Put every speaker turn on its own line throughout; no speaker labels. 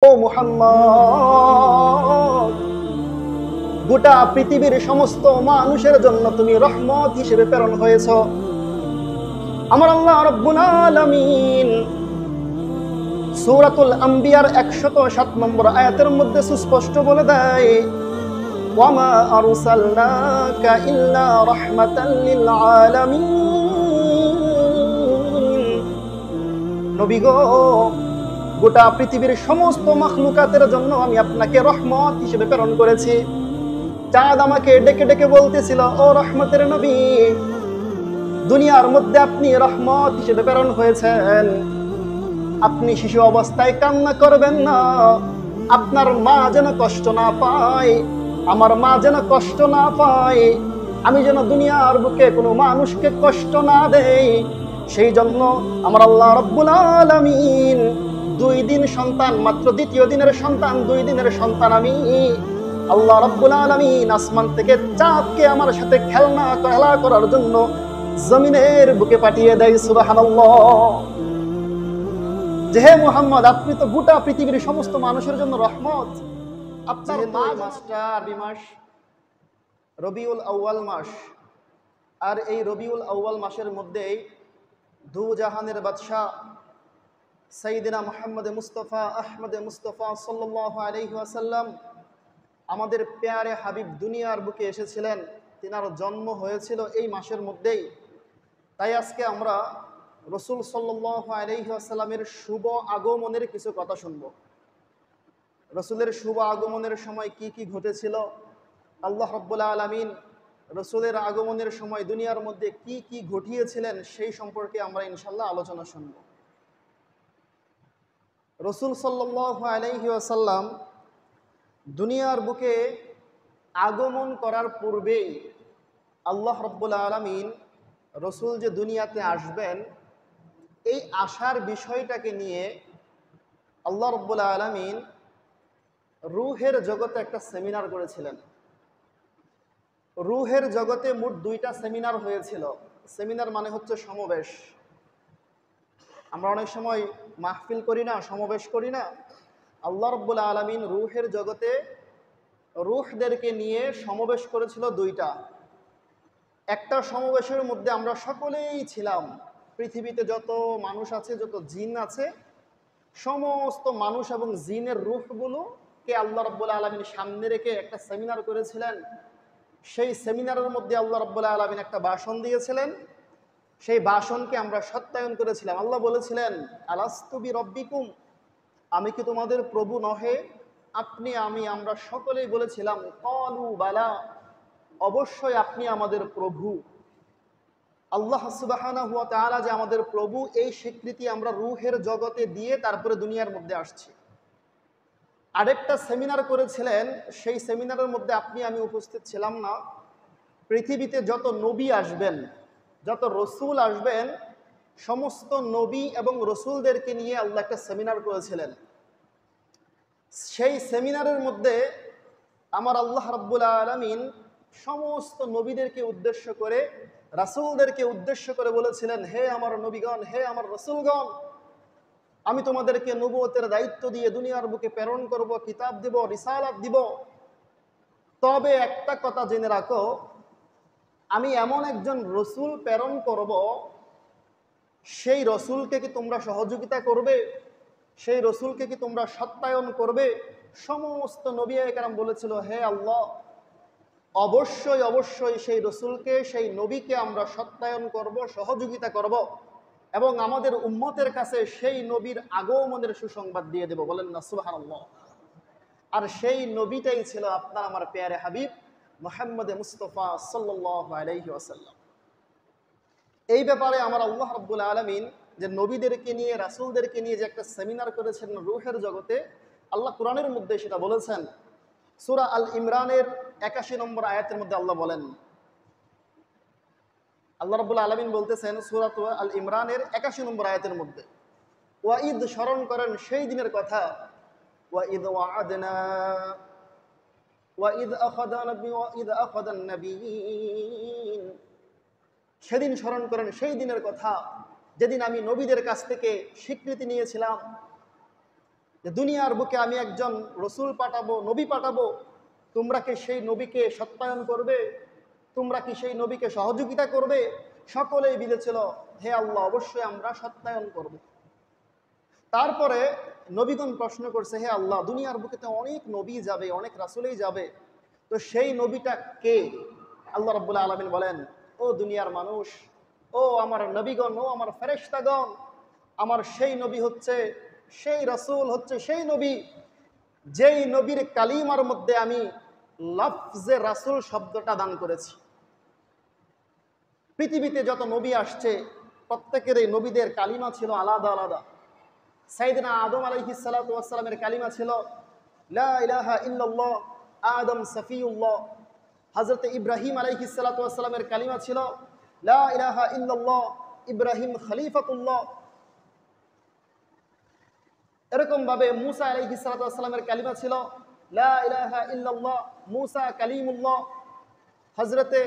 ও মুহাম্মদ, গোটা পৃথিবীর সমস্ত মানুষের জন্য তুমি রহমত হিসেবে প্রেরণ হয়েছ। আমার আল্লাহ রাব্বুল আলামিন সূরাতুল আম্বিয়ার 107 নম্বর আয়াতের মধ্যে সুস্পষ্ট বলে দেয়, ওয়ামা আরসালনাকা ইল্লা রাহমাতাল লিল আলামিন। নবী গো, গোটা পৃথিবীর সমস্ত মাখলুকাতের জন্য আমি আপনাকে রহমত হিসেবে প্রেরণ করেছি। চাঁদ আমাকে ডেকে ডেকে বলতেছিল, ও রহমতের নবী, দুনিয়ার মধ্যে আপনি রহমত হিসেবে প্রেরণ হয়েছেন। আপনি শিশু অবস্থায় কান্না করবেন না, আপনার মা যেন কষ্ট না পায়, আমার মা যেন কষ্ট না পায়, আমি যেন দুনিয়ার বুকে কোনো মানুষকে কষ্ট না দেই, সেই জন্য আমার আল্লাহ রাব্বুল আলামিন 2 দিন সন্তান, মাত্র দ্বিতীয় দিনের সন্তান, 2 দিনের সন্তান আমি আল্লাহ রাব্বুল আলামিন আসমান থেকে চাঁদকে আমার সাথে খেলা করার জন্য জমিনের বুকে পাঠিয়ে দেয়। সুবহানাল্লাহ। যে হে মুহাম্মদ, আপনি তো গোটা পৃথিবীর সমস্ত মানুষের জন্য রহমত। আপনার মাসটা আরবি মাস রবিউল আউয়াল মাস, আর এই রবিউল আউয়াল মাসের মধ্যেই দু জাহানের বাদশা সাইয়েদিনা মুহাম্মদ মুস্তাফা আহমদ মুস্তাফা সাল্লাল্লাহু আলাইহি ওয়াসাল্লাম আমাদের প্যারে হাবিব দুনিয়ার বুকে এসেছিলেন। তিনার জন্ম হয়েছিল এই মাসের মধ্যেই। তাই আজকে আমরা রসুল সাল্লাল্লাহু আলাইহি ওয়াসাল্লামের শুভ আগমনের কিছু কথা শুনব। রসুলের শুভ আগমনের সময় কি কি ঘটেছিল, আল্লাহ রাব্বুল আলামিন রসুলের আগমনের সময় দুনিয়ার মধ্যে কি কি ঘটিয়েছিলেন, সেই সম্পর্কে আমরা ইনশাল্লাহ আলোচনা শুনব। রসুল সাল্লাল্লাহু আলাইহি ওয়াসাল্লাম দুনিয়ার বুকে আগমন করার পূর্বেই আল্লাহ রাব্বুল আলামিন রসুল যে দুনিয়াতে আসবেন, এই আসার বিষয়টাকে নিয়ে আল্লাহ রাব্বুল আলামিন রূহের জগতে একটা সেমিনার করেছিলেন। রূহের জগতে মোট 2টা সেমিনার হয়েছিল। সেমিনার মানে হচ্ছে সমাবেশ। আমরা অনেক সময় মাহফিল করি না, সমাবেশ করি না। আল্লাহ রাব্বুল আলামিন রূহের জগতে রূহদেরকে নিয়ে সমাবেশ করেছিল 2টা। একটা সমাবেশের মধ্যে আমরা সকলেই ছিলাম। পৃথিবীতে যত মানুষ আছে, যত জিন আছে, সমস্ত মানুষ এবং জিনের রূহগুলোকে আল্লাহ রাব্বুল আলামিন সামনে রেখে একটা সেমিনার করেছিলেন। সেই সেমিনারের মধ্যে আল্লাহ রাব্বুল আলামিন একটা ভাষণ দিয়েছিলেন। সেই ভাষণকে আমরা সত্যায়ন করেছিলাম। আল্লাহ বলেছিলেন, আলাস্তু বিরব্বিকুম, আমি কি তোমাদের প্রভু নহে? আপনি, আমরা সকলেই বলেছিলাম, ক্বালু বালা, অবশ্যই আপনি আমাদের প্রভু। আল্লাহ সুবহানাহু ওয়া তাআলা যে আমাদের প্রভু, এই স্বীকৃতি আমরা রূহের জগতে দিয়ে তারপরে দুনিয়ার মধ্যে আসছি। আরেকটা সেমিনার করেছিলেন, সেই সেমিনারের মধ্যে আপনি আমি উপস্থিত ছিলাম না। পৃথিবীতে যত নবী আসবেন, যত রসুল আসবেন, সমস্ত নবী এবং রসুলদেরকে নিয়ে আল্লাহ একটা সেমিনার করেছিলেন। সেই সেমিনারের মধ্যে আমার আল্লাহ রাব্বুল আলামিন সমস্ত নবীদেরকে উদ্দেশ্য করে, রাসূলদেরকে উদ্দেশ্য করে বলেছিলেন, হে আমার নবীগণ, হে আমার রসুলগণ, আমি তোমাদেরকে নবুয়তের দায়িত্ব দিয়ে দুনিয়ার বুকে প্রেরণ করব, কিতাব দিব, রিসালাত দিব। তবে একটা কথা জেনে রাখো, আমি এমন একজন রসুল প্রেরণ করব, সেই রসুলকে কি তোমরা সহযোগিতা করবে? সেই রসুলকে কি তোমরা সত্যায়ন করবে? সমস্ত নবী কেরাম বলেছিল, হে আল্লাহ, অবশ্যই অবশ্যই সেই রসুলকে, সেই নবীকে আমরা সত্যায়ন করব, সহযোগিতা করব, এবং আমাদের উম্মতের কাছে সেই নবীর আগমনের সুসংবাদ দিয়ে দেব। বলেন না সুবহানাল্লাহ। আর সেই নবীটাই ছিল আপনার আমার প্যারে হাবিব মুহাম্মদ মুস্তাফা সাল্লাল্লাহু আলাইহি ওয়াসাল্লাম। এই ব্যাপারে আমার আল্লাহ রাব্বুল আলামিন যে নবীদেরকে নিয়ে, রাসূলদেরকে নিয়ে যে একটা সেমিনার করেছেন রূহের জগতে, আল্লাহ কোরআনের মধ্যে সেটা বলেছেন। সূরা আল ইমরানের 81 নম্বর আয়াতের মধ্যে আল্লাহ বলেন, আল্লাহ রাব্বুল আলামিন বলতেছেন সূরা আল ইমরানের 81 নম্বর আয়াতের মধ্যে, ওয়াঈদ, স্মরণ করেন সেই দিনের কথা, ওয়াঈদ ওয়া'আদনা ওয়াঈদ আখাযান নাবিয়্যিন, সেদিন স্মরণ করেন সেই দিনের কথা যেদিন আমি নবীদের কাছ থেকে স্বীকৃতি নিয়েছিলাম। যে দুনিয়ার বুকে আমি একজন রসুল পাঠাবো, নবী পাঠাবো, তোমরা কি সেই নবীকে সত্যায়ন করবে? তোমরা কি সেই নবীকে সহযোগিতা করবে? সকলেই বলেছিল, হে আল্লাহ, অবশ্যই আমরা সত্যায়ন করব। তারপরে নবীগণ প্রশ্ন করছে, হে আল্লাহ, দুনিয়ার বুকে তো অনেক নবী যাবে, অনেক রাসূলই যাবে, তো সেই নবীটা কে? আল্লাহ রাব্বুল আলামিন বলেন, ও দুনিয়ার মানুষ, ও আমার নবীগণ, ও আমার ফেরেশতাগণ, আমার সেই নবী হচ্ছে, সেই রাসূল হচ্ছে সেই নবী, যেই নবীর কালিমার মধ্যে আমি লফজে রাসূল শব্দটা দান করেছি। পৃথিবীতে যত নবী আসছে প্রত্যেকের এই নবীদের কালিমা ছিল আলাদা আলাদা। সাইয়েদনা আদম আলাইহিস সালাতু ওয়াস সালামের কালিমা ছিল লা ইলাহা ইল্লাল্লাহ, আদম সফিউল্লাহ। হযরত ইব্রাহিম আলাইহিস সালাতু ওয়াস সালামের কালিমা ছিল লা ইলাহা ইল্লাল্লাহ, ইব্রাহিম খলিফাতুল্লাহ। এরকম ভাবে মুসা আলাইহিস সালাতু ওয়াস সালামের কালিমা ছিল লা ইলাহা ইল্লাল্লাহ, মুসা কালিমুল্লাহ। হযরতে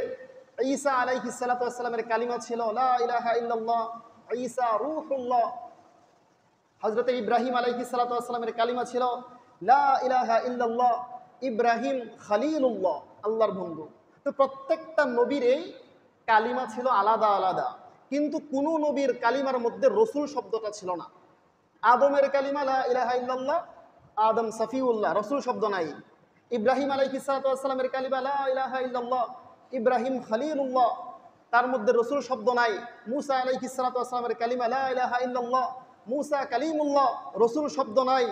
ঈসা আলাইহিস সালাতু ওয়াস সালামের কালিমা ছিল লা ইলাহা ইল্লাল্লাহ, ঈসা রূহুল্লাহ। হযরত ইব্রাহিম আলাইহিস সালাতু ওয়াস সালামের কালিমা ছিল লা ইলাহা ইল্লাল্লাহ, ইব্রাহিম খলিলুল্লাহ, আল্লাহর বন্ধু। তো প্রত্যেকটা নবীর এই কালিমা ছিল আলাদা আলাদা, কিন্তু কোন নবীর কালিমার মধ্যে রসুল শব্দটা ছিল না। আদমের কালিমা লা ইলাহা ইল্লাল্লাহ, আদম সফিউল্লাহ, রসুল শব্দ নাই। ইব্রাহিম আলাইহিস সালাতু ওয়াস সালামের কালিমা লা ইলাহা ইল্লাল্লাহ, ইব্রাহিম খলিলুল্লাহ, তার মধ্যে রসুল শব্দ নাই। মুসা আলাইহিস সালাতু ওয়াস সালামের কালিমা লা ইলাহা ইল্লাল্লাহ, মুসা কালিমুল্লাহ, রসুল শব্দ নাই।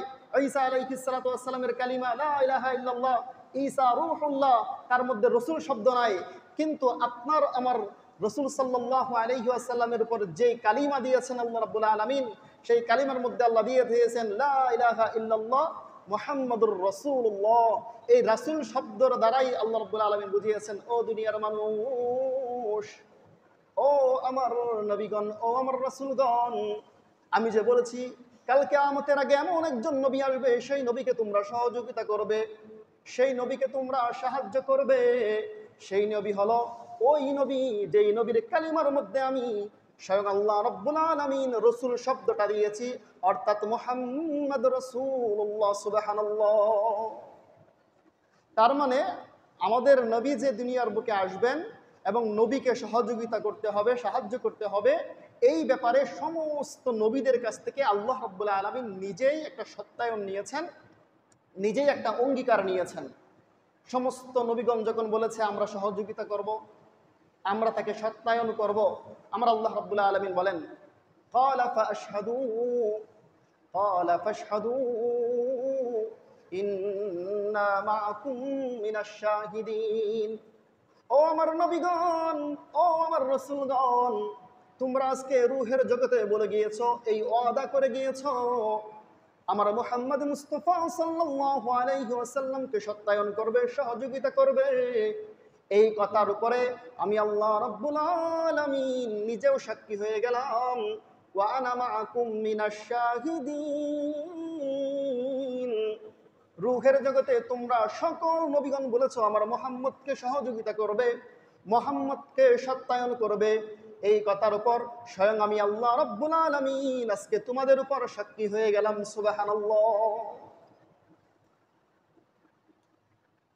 ঈসা আলাইহিস সালাতু ওয়াস সালামের কালিমা লা ইলাহা ইল্লাল্লাহ, ঈসা রূহুল্লাহ, তার মধ্যে রসুল শব্দ নাই। কিন্তু আপনার আমার রসুল সাল্লাল্লাহু আলাইহি ওয়াসাল্লামের উপর যে কালিমা দিয়েছেন আল্লাহ রাব্বুল আলামিন, সেই কালিমার মধ্যে আল্লাহ দিয়ে দিয়েছেন লা ইলাহা ইল্লাল্লাহ মুহাম্মাদুর রাসূলুল্লাহ। এই রাসূল শব্দের দ্বারাই আল্লাহ রাব্বুল আলামিন বুঝিয়েছেন, ও দুনিয়ার মানুষ, ও আমার নবীগণ, ও আমার রাসূলগণ, আমি যে বলেছি কাল কিয়ামতের আগে এমন একজন নবী আসবে, সেই নবীকে তোমরা সহযোগিতা করবে, সেই নবীকে তোমরা সাহায্য করবে। সেই নবী হলো ওই নবী যেই নবীর কালিমার মধ্যে আমি স্বয়ং আল্লাহ রাব্বুল আলামিন রাসূল শব্দটা দিয়েছি, অর্থাৎ মুহাম্মদ রাসূলুল্লাহ। সুবহানাল্লাহ। তার মানে আমাদের নবী যে দুনিয়ার বুকে আসবেন এবং নবীকে সহযোগিতা করতে হবে, সাহায্য করতে হবে, এই ব্যাপারে সমস্ত নবীদের কাছ থেকে আল্লাহ রাব্বুল আলামিন নিজেই একটা সত্যায়ন নিয়েছেন, নিজেই একটা অঙ্গীকার নিয়েছেন। সমস্ত নবীগণ যখন বলেছে আমরা সহযোগিতা করব, আমরা তাকে সত্যায়ন করব, আমরা আল্লাহ রাব্বুল আলামিন বলেন ক্বালা ফাশহাদু, ক্বালা ফাশহাদু ইন্না মাআকুম মিনাশ শাহিদিন। ও আমার নবীগণ, ও আমার রাসূলগণ, তোমরা আজকে রূহের জগতে বলে গিয়েছো, এই ওয়াদা করে গিয়েছো আমার মুহাম্মদ মুস্তাফা সাল্লাল্লাহু আলাইহি ওয়াসাল্লামকে সত্যায়ন করবে, সহযোগিতা করবে। এই কথার উপরে আমি আল্লাহ রাব্বুল আলামিন নিজেও সাক্ষী হয়ে গেলাম, ওয়া আনা মাআকুম মিনাশ শাহিদিন। রূহের জগতে তোমরা সকল নবীগণ বলেছো আমার মুহাম্মদকে সহযোগিতা করবে, মুহাম্মদকে সত্যায়ন করবে। এই কথার উপর স্বয়ং আমি আল্লাহ রাব্বুল আলামিন আজকে তোমাদের উপর সাক্ষী হয়ে গেলাম। সুবহানাল্লাহ।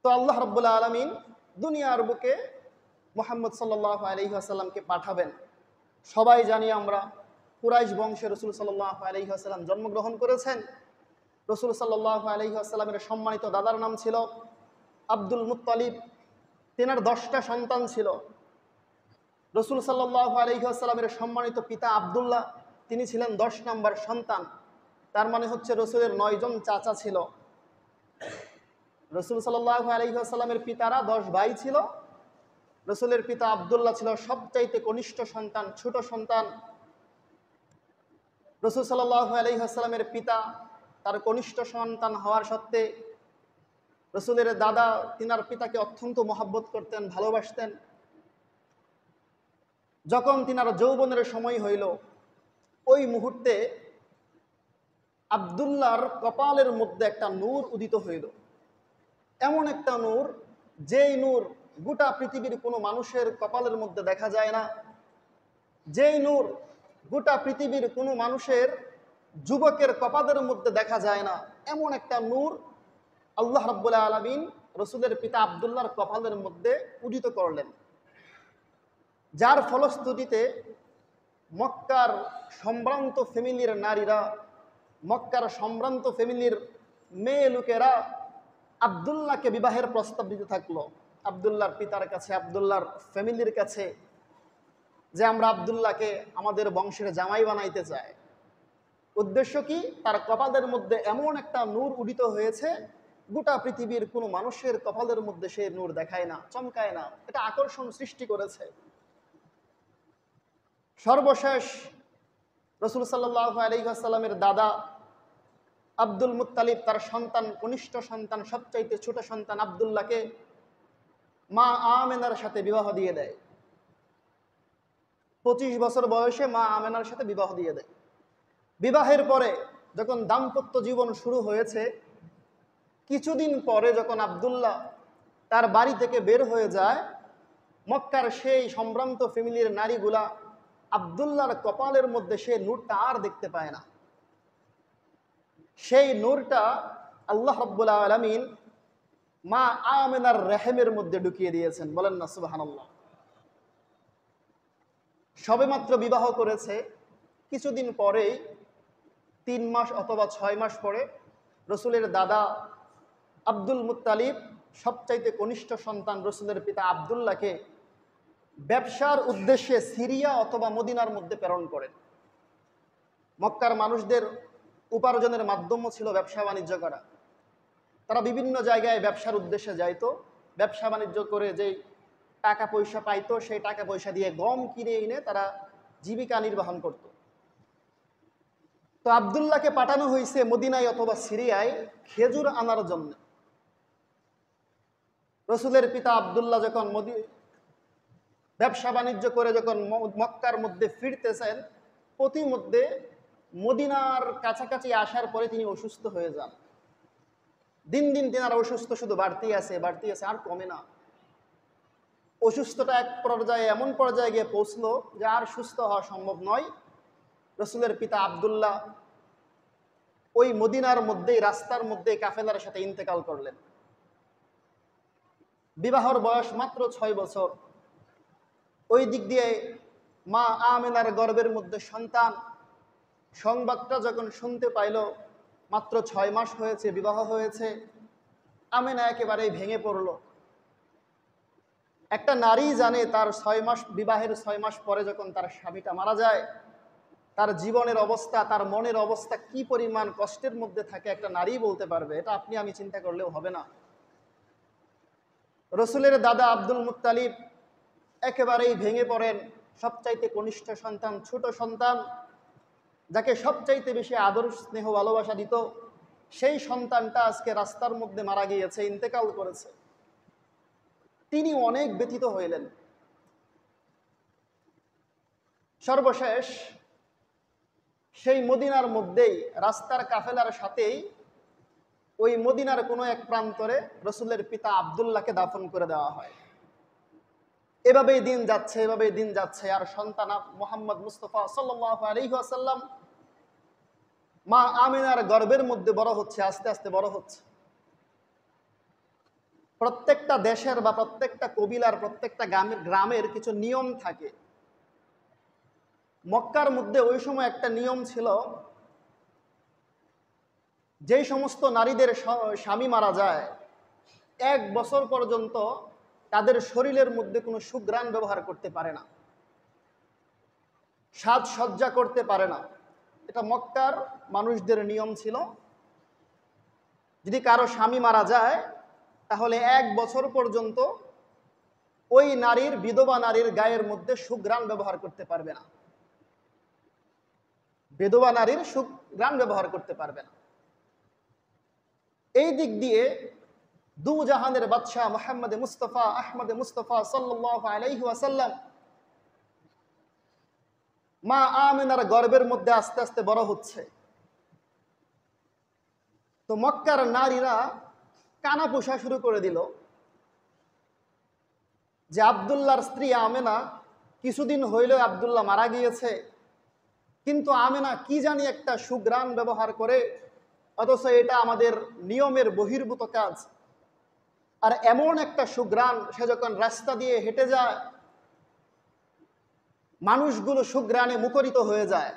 তো আল্লাহ রাব্বুল আলামিন দুনিয়ার বুকে মুহাম্মদ সাল্লাল্লাহু আলাইহি ওয়াসাল্লামকে পাঠাবেন। সবাই জানি আমরা, কুরাইশ বংশে রাসূল সাল্লাল্লাহু আলাইহি ওয়াসাল্লাম জন্মগ্রহণ করেছেন। রাসূল সাল্লাল্লাহু আলাইহি ওয়াসাল্লামের সম্মানিত দাদার নাম ছিল আব্দুল মুত্তালিব। তেনার 10টা সন্তান ছিল। রাসূল সাল্লাল্লাহু আলাইহি ওয়াসাল্লামের সম্মানিত পিতা আব্দুল্লাহ, তিনি ছিলেন 10 নম্বর সন্তান। তার মানে হচ্ছে রাসূলের 9 জন চাচা ছিল। রাসূল সাল্লাল্লাহু আলাইহি ওয়াসাল্লামের পিতারা 10 ভাই ছিল। রাসূলের পিতা আব্দুল্লাহ ছিল সবচাইতে কনিষ্ঠ সন্তান, ছোট সন্তান। রাসূল সাল্লাল্লাহু আলাইহি ওয়াসাল্লামের পিতা তার কনিষ্ঠ সন্তান হওয়ার সত্ত্বে রাসূলের দাদা তিনার পিতাকে অত্যন্ত মহব্বত করতেন, ভালোবাসতেন। যখন তিনার যৌবনের সময় হইল, ওই মুহূর্তে আব্দুল্লাহর কপালের মধ্যে একটা নূর উদিত হইল। এমন একটা নূর, যেই নূর গোটা পৃথিবীর কোনো মানুষের কপালের মধ্যে দেখা যায় না, যেই নূর গোটা পৃথিবীর কোনো মানুষের যুবকের কপালের মধ্যে দেখা যায় না এমন একটা নূর আল্লাহ রাব্বুল আলামিন রসুলের পিতা আব্দুল্লাহর কপালের মধ্যে উদিত করলেন, যার ফলশ্রুতিতে মক্কার সম্ভ্রান্ত ফ্যামিলির নারীরা, মক্কার সম্ভ্রান্ত ফ্যামিলির মেয়ে লোকেরা আব্দুল্লাহকে বিবাহের প্রস্তাব দিতে থাকলো। আব্দুল্লাহর পিতার কাছে, আব্দুল্লাহর ফ্যামিলির কাছে, যে আমরা আব্দুল্লাহকে আমাদের বংশের জামাই বানাইতে চাই। উদ্দেশ্য কি? তার কপালের মধ্যে এমন একটা নূর উদিত হয়েছে, গোটা পৃথিবীর কোনো মানুষের কপালের মধ্যে সে নূর দেখায় না, চমকায় না। এটা আকর্ষণ সৃষ্টি করেছে। সর্বশেষ রাসূল সাল্লাল্লাহু আলাইহি ওয়াসাল্লামের দাদা আব্দুল মুত্তালিব তার সন্তান, কনিষ্ঠ সন্তান, সবচাইতে ছোট সন্তান আব্দুল্লাহকে মা আমেনার সাথে বিবাহ দিয়ে দেয়। 25 বছর বয়সে মা আমেনার সাথে বিবাহ দিয়ে দেয়। বিবাহের পরে যখন দাম্পত্য জীবন শুরু হয়েছে, কিছুদিন পরে যখন আব্দুল্লাহ তার বাড়ি থেকে বের হয়ে যায়, মক্কার সেই সম্ভ্রান্ত ফ্যামিলির নারীগুলা আব্দুল্লাহর কপালের মধ্যে সে নূরটা আর দেখতে পায় না। সেই নূরটা আল্লাহ রাব্বুল আলামিন মা আমেনার রেহেমের মধ্যে ঢুকিয়ে দিয়েছেন। বলেন না সুবহানাল্লাহ। সবেমাত্র বিবাহ করেছে, কিছুদিন পরেই 3 মাস অথবা 6 মাস পরে রসুলের দাদা আব্দুল মুত্তালিব সবচাইতে কনিষ্ঠ সন্তান রসুলের পিতা আব্দুল্লাহকে ব্যবসার উদ্দেশ্যে সিরিয়া অথবা মদিনার মধ্যে প্রেরণ করেন। মক্কার মানুষদের উপার্জনের মাধ্যম ছিল ব্যবসা বাণিজ্য করা। তারা বিভিন্ন জায়গায় ব্যবসার উদ্দেশ্যে যাইতো, ব্যবসা বাণিজ্য করে যেই টাকা পয়সা পাইতো সেই টাকা পয়সা দিয়ে গম কিনে এনে তারা জীবিকা নির্বাহন করত। তো আব্দুল্লাহকে পাঠানো হয়েছে মদিনায় অথবা সিরিয়ায় খেজুর আনার জন্য। রসুলের পিতা আব্দুল্লাহ যখন ব্যবসা বাণিজ্য করে যখন মক্কার মধ্যে ফিরতেছেন, প্রতিমধ্যে মদিনার কাছাকাছি আসার পরে তিনি অসুস্থ হয়ে যান। দিন দিন তিনার অসুস্থ শুধু বাড়তেই আছে, আর কমে না। অসুস্থতা এক পর্যায়ে এমন পর্যায়ে গিয়ে পৌঁছলো যে আর সুস্থ হওয়া সম্ভব নয়। রসুলের পিতা আব্দুল্লাহ ওই মদিনার মধ্যেই, রাস্তার মধ্যেই কাফেলার সাথে ইন্তেকাল করলেন। বিবাহর বয়স মাত্র 6 বছর। ওই দিক দিয়ে মা আমেনার গর্ভের মধ্যে সন্তান, সংবাদটা যখন শুনতে পাইল মাত্র 6 মাস হয়েছে, বিবাহ হয়েছে, আমেনা একেবারেই ভেঙে পড়ল। একটা নারী জানে তার 6 মাস, বিবাহের 6 মাস পরে যখন তার স্বামীটা মারা যায়, তার জীবনের অবস্থা, তার মনের অবস্থা কি পরিমাণ কষ্টের মধ্যে থাকে একটা নারী বলতে পারবে। এটা আপনি আমি চিন্তা করলেও হবে না। রসুলের দাদা আব্দুল মুত্তালিব একেবারেই ভেঙে পড়েন। সবচাইতে কনিষ্ঠ সন্তান, ছোট সন্তান, যাকে সবচাইতে বেশি আদর, স্নেহ, ভালোবাসা দিত, সেই সন্তানটা আজকে রাস্তার মধ্যে মারা গিয়েছে, ইন্তেকাল করেছে। তিনি অনেক ব্যথিত হইলেন। সর্বশেষ সেই মদিনার মধ্যেই, রাস্তার কাফেলার সাথেই ওই মদিনার কোনো এক প্রান্তরে রসুলের পিতা আব্দুল্লাহকে দাফন করে দেওয়া হয়। এভাবেই দিন যাচ্ছে, এভাবেই দিন যাচ্ছে। আর সন্তান মুহাম্মদ মুস্তাফা সাল্লাল্লাহু আলাইহি ওয়াসাল্লাম মা আমিনার গর্ভের মধ্যে বড় হচ্ছে, আস্তে আস্তে বড় হচ্ছে। প্রত্যেকটা দেশের বা প্রত্যেকটা কবিলার, প্রত্যেকটা গ্রামের কিছু নিয়ম থাকে। মক্কার মধ্যে ওই সময় একটা নিয়ম ছিল, যেই সমস্ত নারীদের স্বামী মারা যায় 1 বছর পর্যন্ত তাদের শরীরের মধ্যে কোনো সুঘ্রাণ ব্যবহার করতে পারে না, সাজসজ্জা করতে পারে না। এটা মক্কার মানুষদের নিয়ম ছিল। যদি কারো স্বামী মারা যায় তাহলে 1 বছর পর্যন্ত ওই নারীর, বিধবা নারীর গায়ের মধ্যে সুঘ্রাণ ব্যবহার করতে পারবে না। বিধবা নারীর সুঘ্রাণ ব্যবহার করতে পারবে না। এই দিক দিয়ে দু জাহানের বাদশাহ মুহাম্মদ মুস্তাফা, আহমদ মুস্তাফা সাল্লাল্লাহু আলাইহি ওয়াসাল্লাম মা আমিনার গর্ভের মধ্যে আস্তে আস্তে বড় হচ্ছে। তো মক্কার নারীরা কানা পোষা শুরু করে দিল যে আব্দুল্লাহর স্ত্রী আমেনা কিছুদিন হইল আব্দুল্লাহ মারা গিয়েছে, কিন্তু আমেনা কি জানি একটা সুঘ্রাণ ব্যবহার করে, অথচ এটা আমাদের নিয়মের বহির্ভূত কাজ। আর এমন একটা সুঘ্রাণ, সে যখন রাস্তা দিয়ে হেঁটে যায় মানুষগুলো সুঘ্রাণে মুখরিত হয়ে যায়।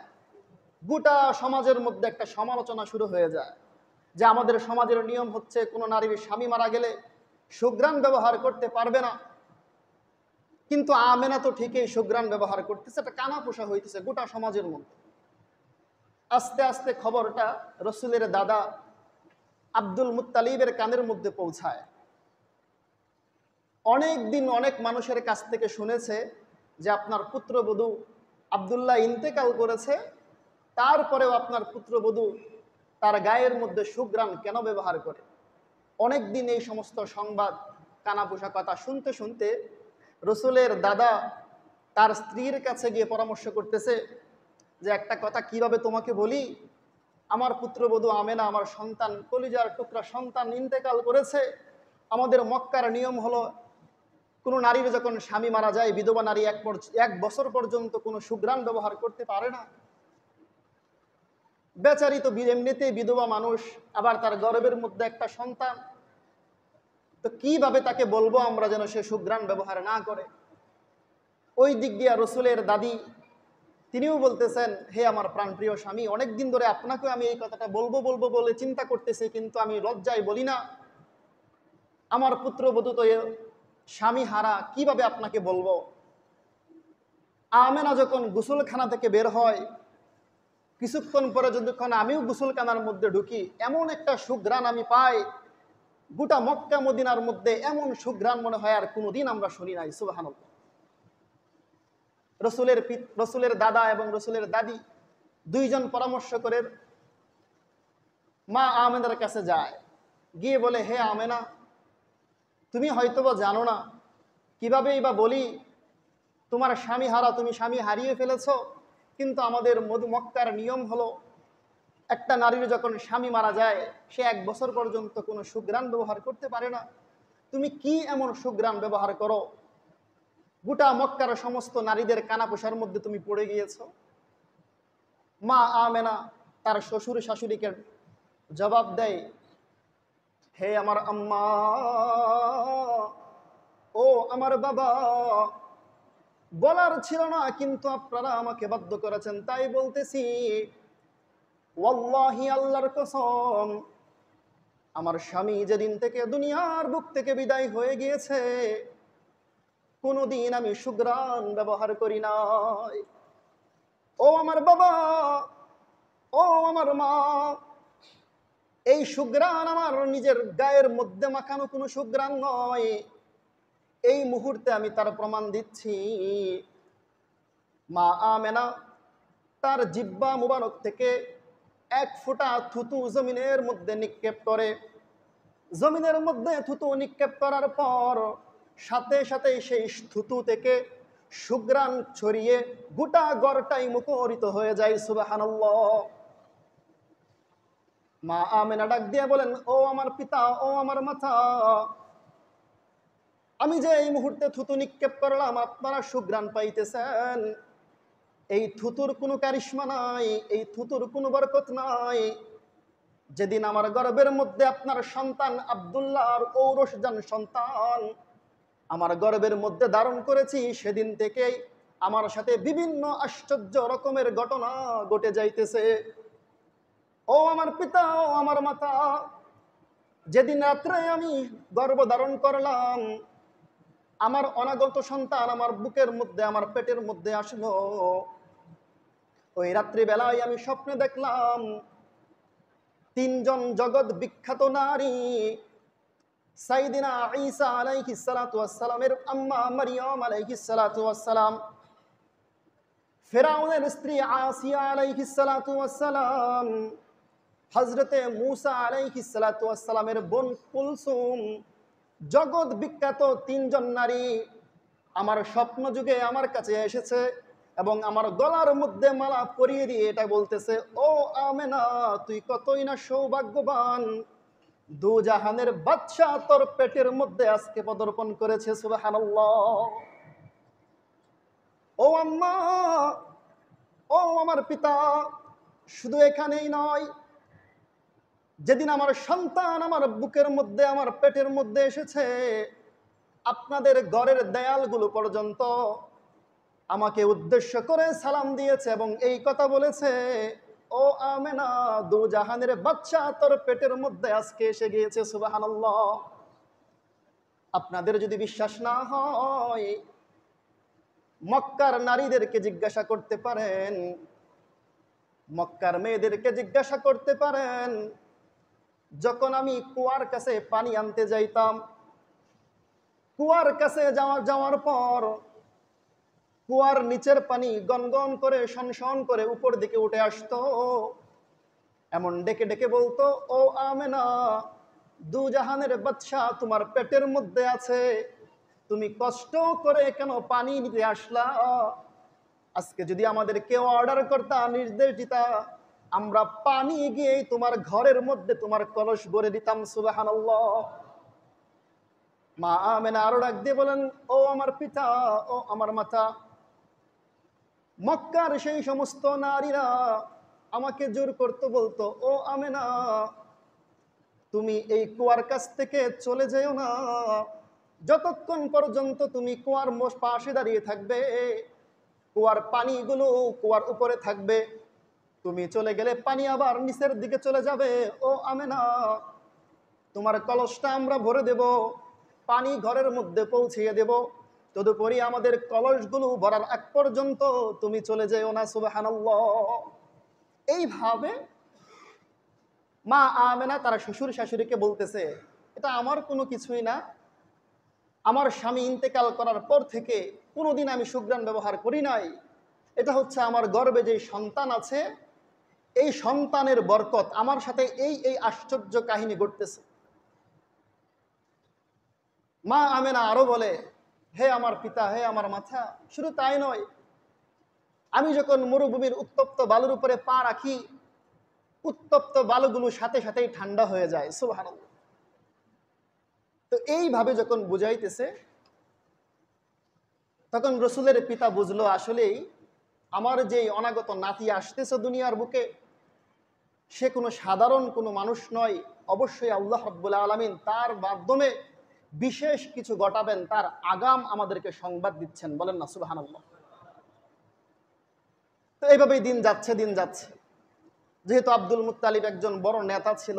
গোটা সমাজের মধ্যে একটা সমালোচনা শুরু হয়ে যায় যে আমাদের সমাজের নিয়ম হচ্ছে কোনো নারীর স্বামী মারা গেলে সুঘ্রাণ ব্যবহার করতে পারবে না। কিন্তু আমেনা তো ঠিকই সুঘ্রাণ ব্যবহার করতেছে, এটা কানাঘুষা হইতেছে গোটা সমাজের মধ্যে। আস্তে আস্তে খবরটা রসুলের দাদা আব্দুল মুত্তালিবের কানের মধ্যে পৌঁছায়। অনেক দিন অনেক মানুষের কাছ থেকে শুনেছে যে আপনার পুত্রবধূ আব্দুল্লাহ ইন্তেকাল করেছে, তারপরেও আপনার পুত্রবধূ তার গায়ের মধ্যে সুঘ্রাণ কেন ব্যবহার করে। অনেক দিন এই সমস্ত সংবাদ কানাঘুষা কথা শুনতে শুনতে রসুলের দাদা তার স্ত্রীর কাছে গিয়ে পরামর্শ করতেছে যে একটা কথা কিভাবে তোমাকে বলি, আমার পুত্রবধূ আমেনা, আমার সন্তান, কলিজার টুকরা সন্তান ইন্তেকাল করেছে। আমাদের মক্কার নিয়ম হলো কোনো নারীর যখন স্বামী মারা যায়, বিধবা নারী এক বছর পর্যন্ত কোনো সুঘ্রাণ ব্যবহার করতে পারে না। বেচারি তো এমনিতেই বিধবা মানুষ, আবার তার গর্ভের মধ্যে একটা সন্তান, তো কিভাবে তাকে বলবো আমরা যেন সে সুঘ্রাণ ব্যবহার না করে। ওই দিক দিয়ে রসুলের দাদি তিনিও বলতেছেন, হে আমার প্রাণপ্রিয় স্বামী, অনেক দিন ধরে আপনাকে আমি এই কথাটা বলবো বলবো বলে চিন্তা করতেছি, কিন্তু আমি লজ্জায় বলি না। আমার পুত্রবধূ তো স্বামী হারা, কিভাবে আপনাকে বলবো। আমেনা যখন গোসলখানা থেকে বের হয়, কিছুক্ষণ পরে যতক্ষণ আমিও গোসলখানার মধ্যে ঢুকি, এমন একটা সুঘ্রাণ আমি পাই, গোটা মক্কা মদিনার মধ্যে এমন সুঘ্রাণ মনে হয় আর কোনোদিন আমরা শুনি নাই। সুবহানাল্লাহ। রসুলের দাদা এবং রসুলের দাদি দুইজন পরামর্শ করে মা আমেনার কাছে যায়, গিয়ে বলে, হে আমেনা, তুমি হয়তোবা জানো না, কিভাবেই বা বলি, তোমার স্বামী হারা, তুমি স্বামী হারিয়ে ফেলেছ, কিন্তু আমাদের মক্কার নিয়ম হলো একটা নারীর যখন স্বামী মারা যায় সে এক বছর পর্যন্ত কোনো সুঘ্রাণ ব্যবহার করতে পারে না। তুমি কি এমন সুঘ্রাণ ব্যবহার করো, গোটা মক্কার সমস্ত নারীদের কানাঘুষার মধ্যে তুমি পড়ে গিয়েছ। মা আমেনা তার শ্বশুর শাশুড়িকে জবাব দেয়, হে আমার আম্মা, ও আমার বাবা, বলার ছিল না কিন্তু আপনারা আমাকে বাধ্য করেছেন, তাই বলতেছি। ওয়াল্লাহি, আল্লাহর কসম, আমার স্বামী যেদিন থেকে দুনিয়ার বুক থেকে বিদায় হয়ে গিয়েছে কোনোদিন আমি সুঘ্রাণ ব্যবহার করি নাই। ও আমার বাবা, ও আমার মা, এই সুঘ্রাণ আমার নিজের গায়ের মধ্যে মাখানো কোনো সুঘ্রাণ নয়। এই মুহূর্তে আমি তার প্রমাণ দিচ্ছি। মা আমেনা তার জিহ্বা মুবারক থেকে এক ফোঁটা থুতু জমিনের মধ্যে নিক্ষেপ করে। জমিনের মধ্যে থুতু নিক্ষেপ করার পর সাথে সাথে সেই থুতু থেকে সুঘ্রাণ ছড়িয়ে গোটা ঘরটাই মুখরিত হয়ে যায়। সুবহানাল্লাহ। মা আমেনা ডাক দিয়ে বলেন, ও আমার পিতা, ও আমার মাতা, আমি যে এই মুহূর্তে থুতু নিক্ষেপ করলাম, আপনারা সুঘ্রাণ পাইতেছেন, এই থুতুর কোনো কারিশমা নাই, এই থুতুর কোনো বরকত নাই। যেদিন আমার গর্ভের মধ্যে আপনার সন্তান আব্দুল্লাহর ঔরসজান সন্তান আমার গর্ভের মধ্যে ধারণ করেছি, সেদিন থেকেই আমার সাথে বিভিন্ন আশ্চর্য রকমের ঘটনা ঘটে যাইতেছে। ও আমার পিতা, ও আমার মাতা, যেদিন রাত্রে আমি গর্ভ ধারণ করলাম, আমার অনাগত সন্তান আমার বুকের মধ্যে, আমার পেটের মধ্যে আসলো, ওই রাত্রিবেলায় আমি স্বপ্নে দেখলাম তিনজন জগৎ বিখ্যাত নারী, সাইয়্যিদিনা ঈসা আলাইহিস সালাতু ওয়াস সালামের আম্মা মারইয়াম আলাইহিস সালাতু ওয়াস সালাম, ফিরআউনের স্ত্রী আসিয়া আলাইহিস সালাতু ওয়াস সালাম, হযরতে মূসা আলাইহিস সালাতু ওয়াস সালামের বোন কুলসুম, জগৎ বিখ্যাত তিনজন নারী আমার স্বপ্ন যুগে আমার কাছে এসেছে এবং আমার গলার মধ্যে মালা পরিয়ে দিয়ে এটা বলতেছে, ও আমেনা, তুই কতই না সৌভাগ্যবান, দু জাহানের বাদশা তোর পেটের মধ্যে আজকে পদার্পণ করেছে। সুবহানাল্লাহ। ও আম্মা, ও আমার পিতা, শুধু এখানেই নয়, যেদিন আমার সন্তান আমার বুকের মধ্যে আমার পেটের মধ্যে এসেছে, আপনাদের ঘরের দেয়ালগুলো পর্যন্ত আমাকে উদ্দেশ্য করে সালাম দিয়েছে এবং এই কথা বলেছে, ও আমেনা, দু জাহানের বাচ্চা তোর পেটের মধ্যে আজকে এসে গিয়েছে। সুবহানাল্লাহ। আপনাদের যদি বিশ্বাস না হয়, মক্কার নারীদেরকে জিজ্ঞাসা করতে পারেন, মক্কার মেয়েদেরকে জিজ্ঞাসা করতে পারেন, যখন আমি কুয়ার কাছে পানি আনতে যাইতাম, কুয়ার কাছে যাওয়ার পর কুয়ার নিচের পানি গনগন করে সনসন করে উপর দিকে উঠে আসতো, এমন ডেকে ডেকে বলতো, ও আমেনা, দু জাহানের বাদশা তোমার পেটের মধ্যে আছে, তুমি কষ্ট করে কেন পানি নিতে আসলা? আজকে যদি আমাদের কেউ অর্ডার করতা, নির্দেশ দিতা, আমরা পানি গিয়ে তোমার ঘরের মধ্যে তোমার কলস ভরে দিতাম। সুবহানাল্লাহ। মা আমেনা আরো ডাক দিয়ে বলেন, ও আমার পিতা, ও আমার মাতা, মক্কার সেই সমস্ত নারীরা আমাকে জোর করতে বলতো, ও আমেনা, তুমি এই কুয়ার কাছ থেকে চলে যেও না, যতক্ষণ পর্যন্ত তুমি কুয়ার পাশে দাঁড়িয়ে থাকবে, কুয়ার পানিগুলো কুয়ার উপরে থাকবে, তুমি চলে গেলে পানি আবার নিচের দিকে চলে যাবে। ও আমেনা, তোমার কলসটা আমরা ভরে দেব, পানি ঘরের মধ্যে পৌঁছিয়ে দেব, তদুপরি আমাদের কলসগুলো ভরার আগ পর্যন্ত তুমি চলে যেও না। সুবহানাল্লাহ। এইভাবে মা আমেনা তার শ্বশুর শাশুড়িকে বলতেছে, এটা আমার কোনো কিছুই না, আমার স্বামী ইন্তেকাল করার পর থেকে কোনোদিন আমি সুঘ্রাণ ব্যবহার করি নাই, এটা হচ্ছে আমার গর্ভে যে সন্তান আছে, এই সন্তানের বরকত, আমার সাথে এই এই আশ্চর্য কাহিনী ঘটতেছে। মা আমেনা আরো বলে, হে আমার পিতা, হে আমার মাথা, শুধু তাই নয়, আমি যখন মরুভূমির উত্তপ্ত বালুর উপরে পা রাখি, উত্তপ্ত বালুগুলো সাথে সাথেই ঠান্ডা হয়ে যায়। সুবহানাল্লাহ। তো এইভাবে যখন বুঝাইতেছে, তখন রসুলের পিতা বুঝলো, আসলেই আমার যে অনাগত নাতি আসতেছে দুনিয়ার বুকে, সে কোনো সাধারণ কোনো মানুষ নয়, অবশ্যই আল্লাহ রাব্বুল আলামিন তার মাধ্যমে বিশেষ কিছু ঘটাবেন, তার আগাম আমাদেরকে সংবাদ দিচ্ছেন। বলেন না সুবহানাল্লাহ। তো এইভাবেই দিন যাচ্ছে, দিন যাচ্ছে। যেহেতু আব্দুল মুত্তালিব একজন বড় নেতা ছিল,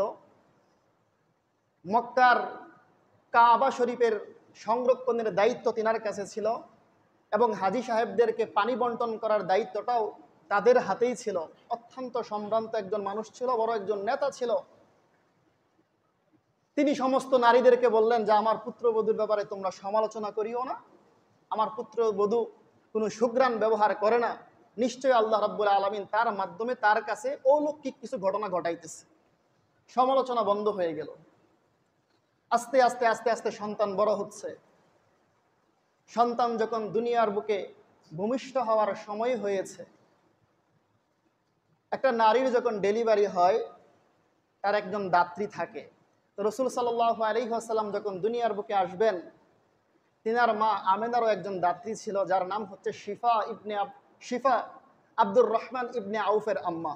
মক্কার কাবা শরীফের সংরক্ষণের দায়িত্ব তিনার কাছে ছিল এবং হাজী সাহেবদেরকে পানি বন্টন করার দায়িত্বটাও তাদের হাতেই ছিল। অত্যন্ত সম্ভ্রান্ত একজন মানুষ ছিল, বড় একজন নেতা ছিল। তিনি সমস্ত নারীদেরকে বললেন যে, আমার পুত্রবধূর ব্যাপারে তোমরা সমালোচনা করিও না, আমার পুত্রবধূ কোনো সুঘ্রাণ ব্যবহার করে না, নিশ্চয়ই আল্লাহ রাব্বুল আলামিন তার মাধ্যমে তার কাছে অলৌকিক কিছু ঘটনা ঘটাইতেছে। সমালোচনা বন্ধ হয়ে গেল। আস্তে আস্তে আস্তে আস্তে সন্তান বড় হচ্ছে। সন্তান যখন দুনিয়ার বুকে ভূমিষ্ঠ হওয়ার সময় হয়েছে, একটা নারীর যখন ডেলিভারি হয়, তার একজন দাত্রী থাকে। তো রাসূল সাল্লাল্লাহু আলাইহি ওয়াসাল্লাম যখন দুনিয়ার বুকে আসবেন, তিনার মা আমেনারও একজন দাত্রী ছিল, যার নাম হচ্ছে শিফা আব্দুর রহমান ইবনে আউফের আম্মা।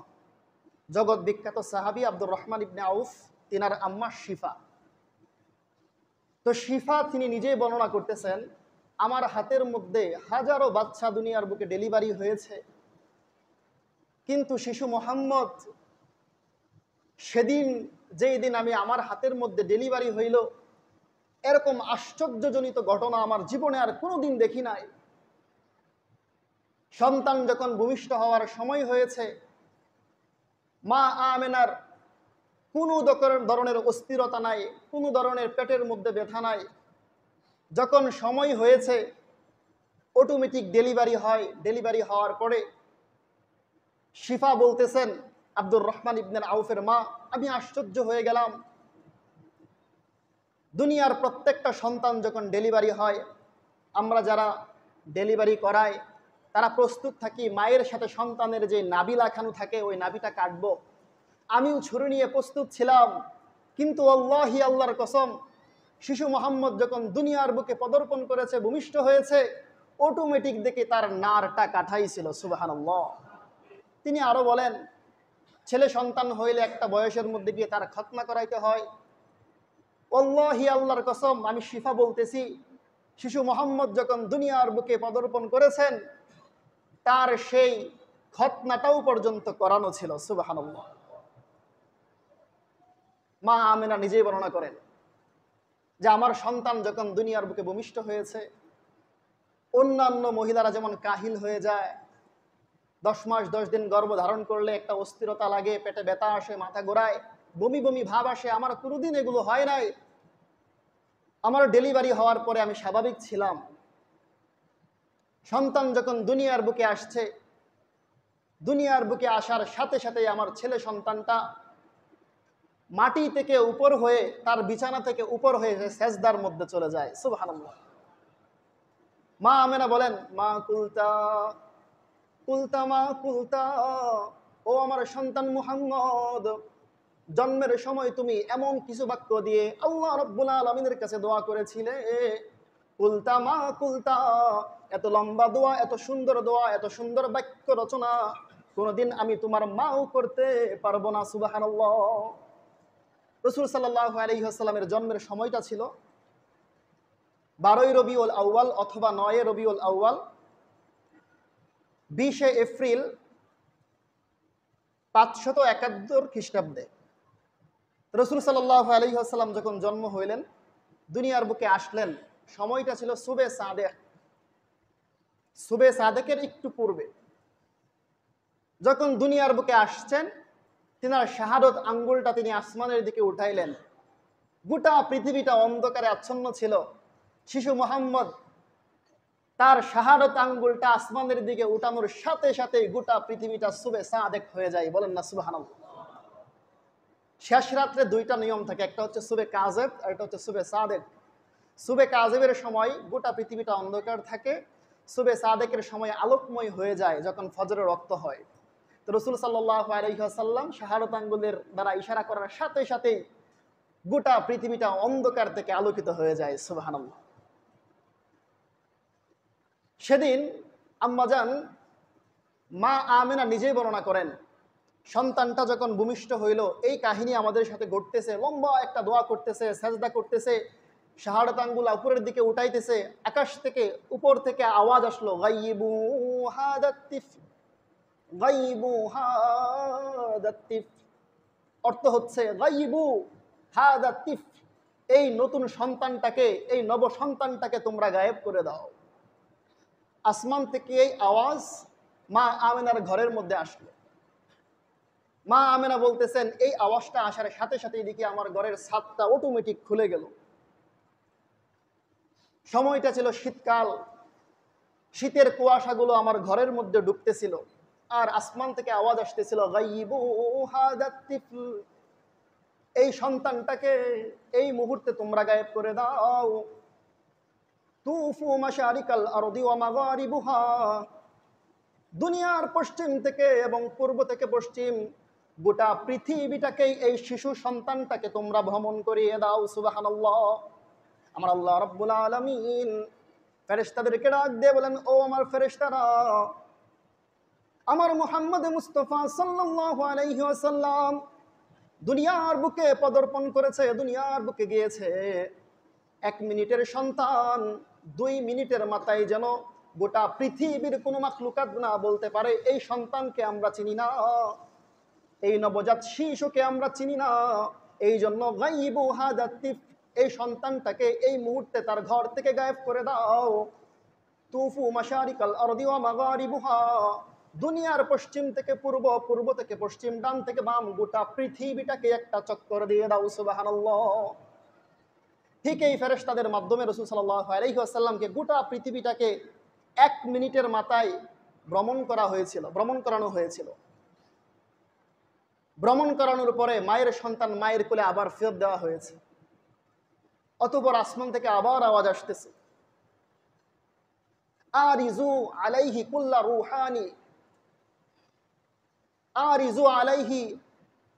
জগৎ বিখ্যাত সাহাবী আব্দুর রহমান ইবনে আউফ, তিনার আম্মা শিফা। তো শিফা তিনি নিজেই বর্ণনা করতেছেন, আমার হাতের মধ্যে হাজারো বাচ্চা দুনিয়ার বুকে ডেলিভারি হয়েছে, কিন্তু শিশু মোহাম্মদ সেদিন, যেই দিন আমি আমার হাতের মধ্যে ডেলিভারি হইল, এরকম আশ্চর্যজনিত ঘটনা আমার জীবনে আর কোনোদিন দেখি নাই। সন্তান যখন ভূমিষ্ঠ হওয়ার সময় হয়েছে, মা আমেনার কোনো ধরনের অস্থিরতা নাই, কোনো ধরনের পেটের মধ্যে ব্যথা নাই। যখন সময় হয়েছে, অটোমেটিক ডেলিভারি হয়। ডেলিভারি হওয়ার পরে শিফা বলতেছেন, আব্দুর রহমান ইবনে আউফের মা, আমি আশ্চর্য হয়ে গেলাম। দুনিয়ার প্রত্যেকটা সন্তান যখন ডেলিভারি হয়, আমরা যারা ডেলিভারি করাই তারা প্রস্তুত থাকি, মায়ের সাথে সন্তানের যে নাভি লাখানো থাকে ওই নাভিটা কাটবো। আমিও ছুরি নিয়ে প্রস্তুত ছিলাম, কিন্তু আল্লাহি, আল্লাহর কসম, শিশু মোহাম্মদ যখন দুনিয়ার বুকে পদার্পণ করেছে, ভূমিষ্ঠ হয়েছে, অটোমেটিক দেখে তার নারটা কাটাই ছিল। সুবহানাল্লাহ। তিনি আরো বলেন, ছেলে সন্তান হইলে একটা বয়সের মধ্যে গিয়ে তার খতনা করাইতে হয়। আল্লাহি, আল্লাহর কসম, আমি শিফা বলতেছি, শিশু মোহাম্মদ যখন দুনিয়ার বুকে পদার্পণ করেছেন তার সেই খতনাটাও পর্যন্ত করানো ছিল। সুবহানাল্লাহ। মা আমেনা নিজেই বর্ণনা করেন যে আমার সন্তান যখন দুনিয়ার বুকে ভূমিষ্ঠ হয়েছে, অন্যান্য মহিলারা যেমন কাহিল হয়ে যায়, 10 মাস 10 দিন গর্ভ ধারণ করলে একটা অস্থিরতা লাগে, পেটে ব্যথা আসে, মাথা ঘোরায়, বমি বমি ভাব আসে, আমার কোনোদিন এগুলো হয় নাই। আমার ডেলিভারি হওয়ার পরে আমি স্বাভাবিক ছিলাম। সন্তান যখন দুনিয়ার বুকে আসছে, দুনিয়ার বুকে আসার সাথে সাথে আমার ছেলে সন্তানটা মাটি থেকে উপর হয়ে, তার বিছানা থেকে উপর হয়ে সেজদার মধ্যে চলে যায়। সুবহানাল্লাহ। মা আমেনা বলেন, মা কুলতা কুলতা মা কুলতা, ও আমার সন্তান মুহাম্মদ, জন্মের সময় তুমি এমন কিছু বাক্য দিয়ে আল্লাহ রাব্বুল আলামিনের কাছে দোয়া করেছিলে, কুলতা মা কুলতা, এত লম্বা দোয়া, এত সুন্দর দোয়া, এত সুন্দর বাক্য রচনা কোনোদিন আমি তোমার মাও করতে পারবো না। সুবহানাল্লাহ। রাসূল সাল্লাল্লাহু আলাইহি ওয়াসাল্লামের জন্মের সময়টা ছিল 12 রবিউল আউয়াল অথবা 9 রবিউল আউয়াল, 20 এপ্রিল 571 খ্রিস্টাব্দে। রাসূল সাল্লাল্লাহু আলাইহি ওয়াসাল্লাম যখন জন্ম হইলেন, দুনিয়ার বুকে আসলেন, সময়টা ছিল সুবে সাদেক। সুবে সাদেকের একটু পূর্বে যখন দুনিয়ার বুকে আসছেন, তিনার শাহাদত আঙ্গুলটা তিনি আসমানের দিকে উঠাইলেন। গোটা পৃথিবীটা অন্ধকারে আচ্ছন্ন ছিল। শিশু মোহাম্মদ তার শাহাদত আঙ্গুলটা আসমানের দিকে উঠানোর সাথে সাথে গোটা পৃথিবীটা সুবে সাদেক হয়ে যায়। বলেন না সুবহানাল্লাহ। শেষ রাত্রে দুইটা নিয়ম থাকে, একটা হচ্ছে সুবে কাজেব আর একটা হচ্ছে সুবে সাদেক। সুবে কাজেবের সময় গোটা পৃথিবীটা অন্ধকার থাকে, সুবে সাদেকের সময় আলোকময় হয়ে যায় যখন ফজরের রক্ত হয়। তো রাসূল সাল্লাল্লাহু আলাইহি ওয়াসাল্লাম শাহাদত আঙ্গুলের দ্বারা ইশারা করার সাথে সাথেই গোটা পৃথিবীটা অন্ধকার থেকে আলোকিত হয়ে যায়। সুবহানাল্লাহ। সেদিন আম্মাজান মা আমেনা নিজেই বর্ণনা করেন, সন্তানটা যখন ভূমিষ্ঠ হইল, এই কাহিনী আমাদের সাথে ঘটতেছে, লম্বা একটা দোয়া করতেছে, সাজদা করতেছে, শাহাদাত আঙ্গুল উপরের দিকে উঠাইতেছে, আকাশ থেকে উপর থেকে আওয়াজ আসলো, গাইবু হাদাতিফ, গাইবু হাদাতিফ। অর্থ হচ্ছে গাইবু হাদাতিফ, এই নতুন সন্তানটাকে, এই নব সন্তানটাকে তোমরা গায়েব করে দাও। আসমান থেকে এই আওয়াজ মা আমেনার ঘরের মধ্যে আসলো। মা আমেনা বলতেছেন, এই আওয়াজটা আসার সাথে সাথে এদিকে আমার ঘরের ছাদটা অটোমেটিক খুলে গেল। সময়টা ছিল শীতকাল, শীতের কুয়াশাগুলো আমার ঘরের মধ্যে ঢুকতেছিল, আর আসমান থেকে আওয়াজ আসতেছিল, গাইবু হাদাতিফ, এই সন্তানটাকে এই মুহূর্তে তোমরা গায়েব করে দাও। তুফু মাশারিকাল আরদি ওয়া মাগারিবুহা, দুনিয়ার পশ্চিম থেকে এবং পূর্ব থেকে পশ্চিম গোটা পৃথিবীটাকেই এই শিশু সন্তানটাকে তোমরা ভ্রমণ করিয়ে দাও। সুবহানাল্লাহ। আমার আল্লাহ রাব্বুল আলামিন ফেরেশতাদেরকে ডাক দিয়ে বলেন, ও আমার ফেরেশতারা, আমার মুহাম্মদ মুস্তাফা সাল্লাল্লাহু আলাইহি ওয়াসাল্লাম দুনিয়ার বুকে পদার্পণ করেছে, দুনিয়ার বুকে গিয়েছে। 1 মিনিটের সন্তান 2 মিনিটের মাথায় যেন গোটা পৃথিবীর কোনো মাখলুকাত না বলতে পারে এই সন্তানকে আমরা চিনি না, এই নবজাত শিশুকে আমরা চিনি না। এই জন্য গাইবু হাদাতিফ, এই সন্তানটাকে এই মুহূর্তে তার ঘর থেকে গায়েব করে দাও। তুফু মাশারিকাল আরদি ওয়া মাগারিবুহা, দুনিয়ার পশ্চিম থেকে পূর্ব, পূর্ব থেকে পশ্চিম, ডান থেকে বাম, গোটা পৃথিবীটাকে একটা চক্কর দিয়ে দাও। সুবহানাল্লাহ। ঠিক এই ফেরেশতাদের মাধ্যমে রাসূল সাল্লাল্লাহু আলাইহি ওয়াসাল্লামকে গোটা পৃথিবীটাকে 1 মিনিটের মাথায় ভ্রমণ করানো হয়েছিল। ভ্রমণ করানোর পরে মায়ের সন্তান মায়ের কোলে আবার ফেরত দেওয়া হয়েছে। অতঃপর আসমান থেকে আবার আওয়াজ আসতেছে, আরিজু আলাইহি কুল্লা রুহানি, আরিজু আলাইহি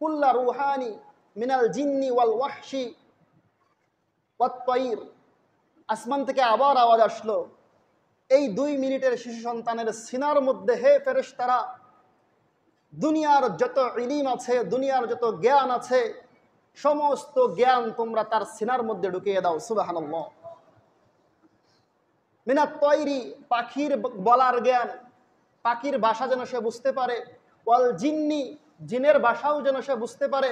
কুল্লা রুহানি মিনাল জিন্নি ওয়াল ওয়াহশি ওয়াত তায়র। আসমান থেকে আবার আওয়াজ আসলো, এই 2 মিনিটের শিশু সন্তানের সিনার মধ্যে হে ফেরেশতারা দুনিয়ার যত ইলম আছে, দুনিয়ার যত জ্ঞান আছে, সমস্ত জ্ঞান তোমরা তার সিনার মধ্যে ঢুকিয়ে দাও। সুবহানাল্লাহ। মিনাত তয়রি, পাখির বলার জ্ঞান, পাখির ভাষা যেন সে বুঝতে পারে। ওয়াল জিন্নি, জিনের ভাষাও যেন সে বুঝতে পারে।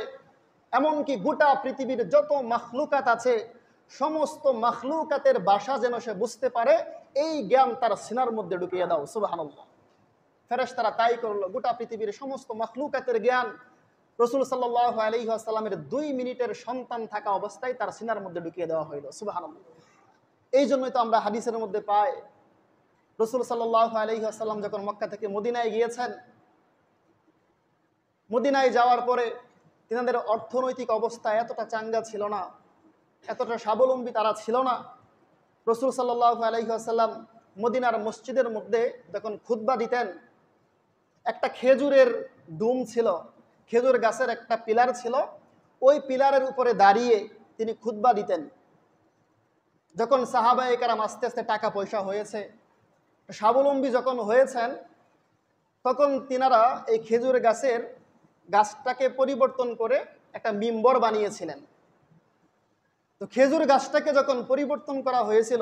এমনকি গোটা পৃথিবীর যত মাখলুকাত আছে, সমস্ত মাখলুকাতের ভাষা যেন সে বুঝতে পারে, এই জ্ঞান তার সিনার মধ্যে ঢুকিয়ে দাও। সুবহানাল্লাহ। ফেরেশতারা তাই করলো। গোটা পৃথিবীর সমস্ত মাখলুকাতের জ্ঞান রাসূল সাল্লাল্লাহু আলাইহি ওয়াসাল্লামের 2 মিনিটের সন্তান থাকা অবস্থায় তার সিনার মধ্যে ঢুকিয়ে দেওয়া হইল। সুবহানাল্লাহ। এই জন্যই তো আমরা হাদিসের মধ্যে পাই, রাসূল সাল্লাল্লাহু আলাইহি ওয়াসাল্লাম যখন মক্কা থেকে মদিনায় গিয়েছেন, মদিনায় যাওয়ার পরে তিনাদের অর্থনৈতিক অবস্থা এতটা চাঙ্গা ছিল না, এতটা স্বাবলম্বী তারা ছিল না। রাসূল সাল্লাল্লাহু আলাইহি ওয়াসাল্লাম মদিনার মসজিদের মধ্যে যখন খুতবা দিতেন, একটা খেজুরের ডুম ছিল, খেজুর গাছের একটা পিলার ছিল, ওই পিলারের উপরে দাঁড়িয়ে তিনি খুতবা দিতেন। যখন সাহাবায়ে কেরাম আস্তে আস্তে টাকা পয়সা হয়েছে, স্বাবলম্বী যখন হয়েছেন, তখন তিনারা এই খেজুর গাছটাকে পরিবর্তন করে একটা মিম্বর বানিয়েছিলেন। তো খেজুর গাছটাকে যখন পরিবর্তন করা হয়েছিল,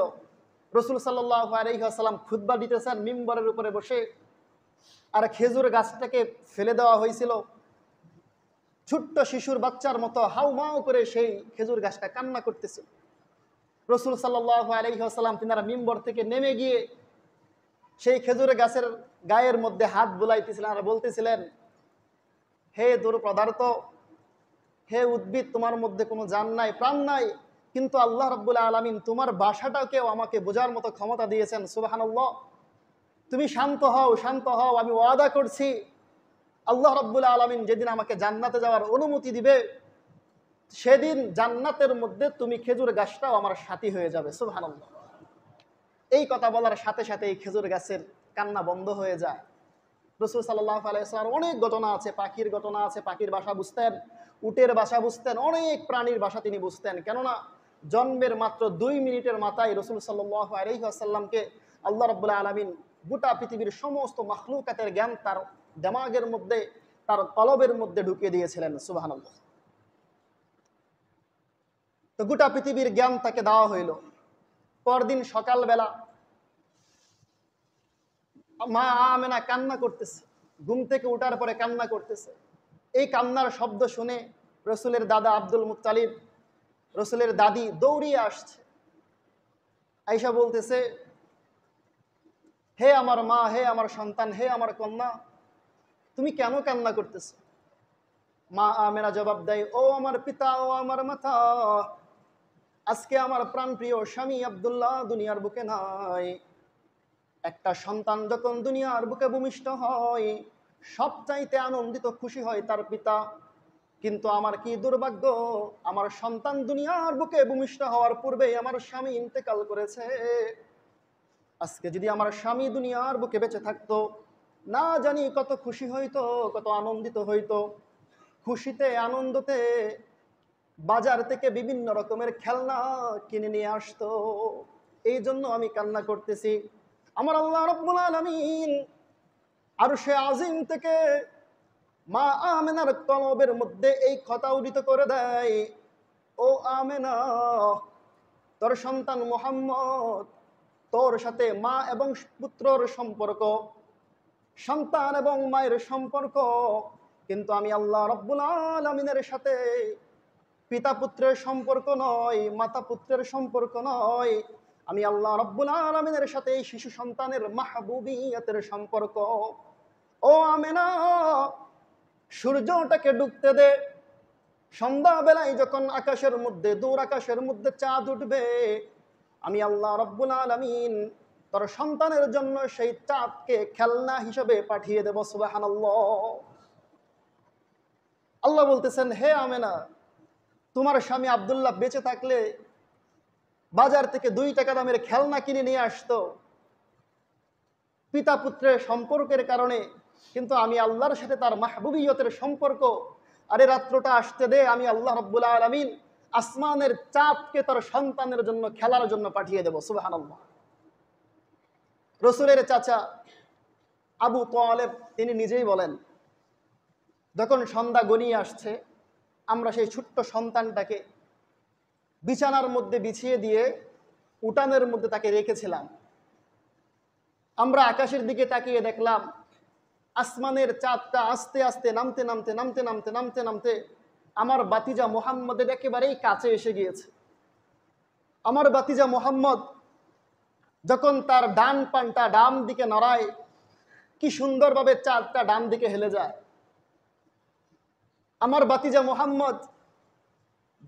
রাসূল সাল্লাল্লাহু আলাইহি ওয়াসাল্লাম খুতবা দিতেছেন মিম্বরের উপরে বসে, আর খেজুর গাছটাকে ফেলে দেওয়া হয়েছিল। ছোট্ট শিশুর বাচ্চার মতো হাউমাউ করে সেই খেজুর গাছটা কান্না করতেছিল। রাসূল সাল্লাল্লাহু আলাইহি ওয়াসাল্লাম তিনারা মিম্বর থেকে নেমে গিয়ে সেই খেজুর গাছের গায়ের মধ্যে হাত বুলাইতেছিলেন আর বলতেছিলেন, হে দূর পদার্থ, হে উদ্ভিদ, তোমার মধ্যে কোনো জান নাই, প্রাণ নাই, কিন্তু আল্লাহ রাব্বুল আলামিন তোমার ভাষাটাকেও আমাকে বোঝার মতো ক্ষমতা দিয়েছেন। সুবহানাল্লাহ। তুমি শান্ত হও, শান্ত হও। আমি ওয়াদা করছি, আল্লাহ রাব্বুল আলামিন যেদিন আমাকে জান্নাতে যাওয়ার অনুমতি দিবে, সেদিন জান্নাতের মধ্যে তুমি খেজুর গাছটাও আমার সাথী হয়ে যাবে। সুবহানাল্লাহ। এই কথা বলার সাথে সাথে এই খেজুর গাছের কান্না বন্ধ হয়ে যায়। রাসূল সাল্লাল্লাহু আলাইহি ওয়াসাল্লাম অনেক ঘটনা আছে, পাখির ঘটনা আছে, পাখির ভাষা বুঝতেন, উটের ভাষা বুঝতেন, অনেক প্রাণীর ভাষা তিনি বুঝতেন। কেননা জন্মের মাত্র 2 মিনিটের মাথায় রাসূল সাল্লাল্লাহু আলাইহি ওয়াসাল্লামকে আল্লাহ রাব্বুল আলামিন গোটা পৃথিবীর সমস্ত মাখলুকাতের জ্ঞান তার দিমাগের মধ্যে, তার কলবের মধ্যে ঢুকিয়ে দিয়েছিলেন। সুবহানাল্লাহ। তো গোটা পৃথিবীর জ্ঞান তাকে দেওয়া হইল। পরদিন সকালবেলা মা আমেনা কান্না করতেছে, ঘুম থেকে ওঠার পরে কান্না করতেছে। এই কান্নার শব্দ শুনে রসুলের দাদা আব্দুল মুত্তালিব, রসুলের দাদি দৌড়িয়ে আসছে। আয়েশা বলতেছে, হে আমার মা, হে আমার সন্তান, হে আমার কন্যা, তুমি কেন কান্না করতেছো? মা আমেনা জবাব দেয়, ও আমার পিতা, ও আমার মাতা, আজকে আমার প্রাণপ্রিয় স্বামী আব্দুল্লাহ দুনিয়ার বুকে নাই। একটা সন্তান যখন দুনিয়ার বুকে ভূমিষ্ঠ হয়, সবচাইতে আনন্দিত খুশি হয় তার পিতা। কিন্তু আমার কি দুর্ভাগ্য, আমার সন্তান দুনিয়ার বুকে ভূমিষ্ঠ হওয়ার পূর্বেই আমার স্বামী ইন্তেকাল করেছে। আজকে যদি আমার স্বামী দুনিয়ার বুকে বেঁচে থাকতো, না জানি কত খুশি হইতো, কত আনন্দিত হইতো। খুশিতে আনন্দতে বাজার থেকে বিভিন্ন রকমের খেলনা কিনে নিয়ে আসতো। এই জন্য আমি কান্না করতেছি। আমার আল্লাহ রাব্বুল আলামিন আরশে আজিম থেকে মা আমেনার কলবের মধ্যে এই কথা উদিত করে দেয়, ও আমেনা, তোর সন্তান মুহাম্মদ, তোর সাথে মা এবং পুত্রর সম্পর্ক, সন্তান এবং মায়ের সম্পর্ক, কিন্তু আমি আল্লাহ রাব্বুল আলামিনের সাথে পিতা পুত্রের সম্পর্ক নয়, মাতা পুত্রের সম্পর্ক নয়, আমি আল্লাহ রাব্বুল আলামিনের সাথে এই শিশু সন্তানের মাহবুবিয়তের সম্পর্ক। ও আমেনা, সূর্যটাকে ডুবতে দে। সন্ধ্যাবেলায় যখন আকাশের মধ্যে, দূর আকাশের মধ্যে চাঁদ উঠবে, আমি আল্লাহ রাব্বুল আলামিন তোর সন্তানের জন্য সেই চাঁদকে খেলনা হিসেবে পাঠিয়ে দেব। সুবহানাল্লাহ। আল্লাহ বলতেছেন, হে আমেনা, তোমার স্বামী আব্দুল্লাহ বেঁচে থাকলে বাজার থেকে 2 টাকা দামের খেলনা কিনে নিয়ে আসতো পিতা পুত্রের সম্পর্কের কারণে, কিন্তু আমি আল্লাহর সাথে তার মাহবুবিয়তের সম্পর্ক, আরে রাত্রটা আসতে দে, আমি আল্লাহ রাব্বুল আলামিন আসমানের চাঁদকে তার সন্তানের জন্য খেলার জন্য পাঠিয়ে দেব। সুবহানাল্লাহ। রসুলের চাচা আবু তালেব তিনি নিজেই বলেন, যখন সন্ধ্যা গনিয়ে আসছে, আমরা সেই ছোট্ট সন্তানটাকে বিছানার মধ্যে বিছিয়ে দিয়ে উঠানের মধ্যে তাকে রেখেছিলাম। আমরা আকাশের দিকে তাকিয়ে দেখলাম আসমানের চাঁদটা আস্তে আস্তে নামতে নামতে নামতে নামতে নামতে নামতে আমার বাতিজা মোহাম্মদের একেবারেই কাছে এসে গিয়েছে। আমার বাতিজা মোহাম্মদ যখন তার ডান পানটা ডান দিকে নড়ায়, কি সুন্দরভাবে চাঁদটা ডান দিকে হেলে যায়। আমার বাতিজা মোহাম্মদ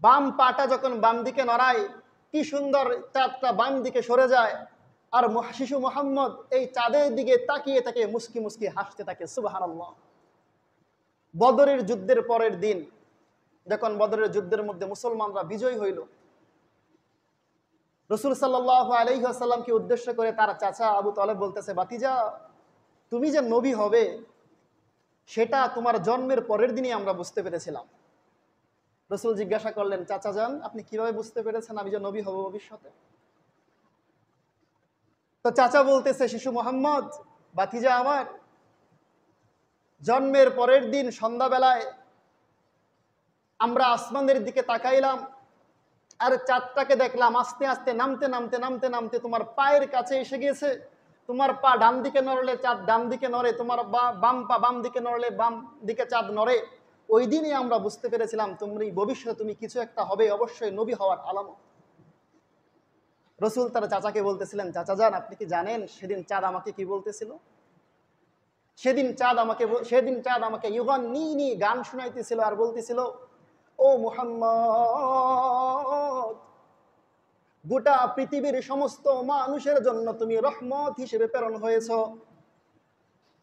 বাম পাটা যখন বাম দিকে নড়ায়, কি সুন্দর চাঁদটা বাম দিকে সরে যায়। আর শিশু মোহাম্মদ এই চাঁদের দিকে তাকিয়ে থাকে, মুস্কি মুস্কি হাসতে থাকে। সুবহানাল্লাহ। বদরের যুদ্ধের পরের দিন, যখন বদরের যুদ্ধের মধ্যে মুসলমানরা বিজয় হইল, রাসূল সাল্লাল্লাহু আলাইহি ওয়াসাল্লামকে উদ্দেশ্য করে তার চাচা আবু তালেব বলতেছে, বাতিজা, তুমি যে নবী হবে সেটা তোমার জন্মের পরের দিনই আমরা বুঝতে পেরেছিলাম। রাসূল জিজ্ঞাসা করলেন, চাচা যান, আপনি কিভাবে বুঝতে পেরেছেন আমি যে নবী হব ভবিষ্যতে? তো চাচা বলতেছে, শিশু মোহাম্মদ, বাতিজা আমার, জন্মের পরের দিন সন্ধ্যাবেলায় আমরা আসমানের দিকে তাকাইলাম আর চাঁদটাকে দেখলাম আস্তে আস্তে নামতে নামতে নামতে নামতে তোমার পায়ের কাছে এসে গিয়েছে। তোমার পা ডান দিকে নড়লে চাঁদ ডান দিকে নড়ে, তোমার বাম পা বাম দিকে নড়লে বাম দিকে চাঁদ নড়ে। ওই দিনই আমরা বুঝতে পেরেছিলাম তুমি ভবিষ্যতে তুমি কিছু একটা হবে, অবশ্যই নবী হওয়ার আলামত। রাসূল তার চাচাকে বলতেছিলেন, চাচা যান, আপনি কি জানেন সেদিন চাঁদ আমাকে কি বলতেছিল? সেদিন চাঁদ আমাকে ইউগান্নিনি গান শোনাইতেছিল আর বলতেছিল, ও মুহাম্মদ, গোটা পৃথিবীর সমস্ত মানুষের জন্য তুমি রহমত হিসেবে প্রেরণ হয়েছ।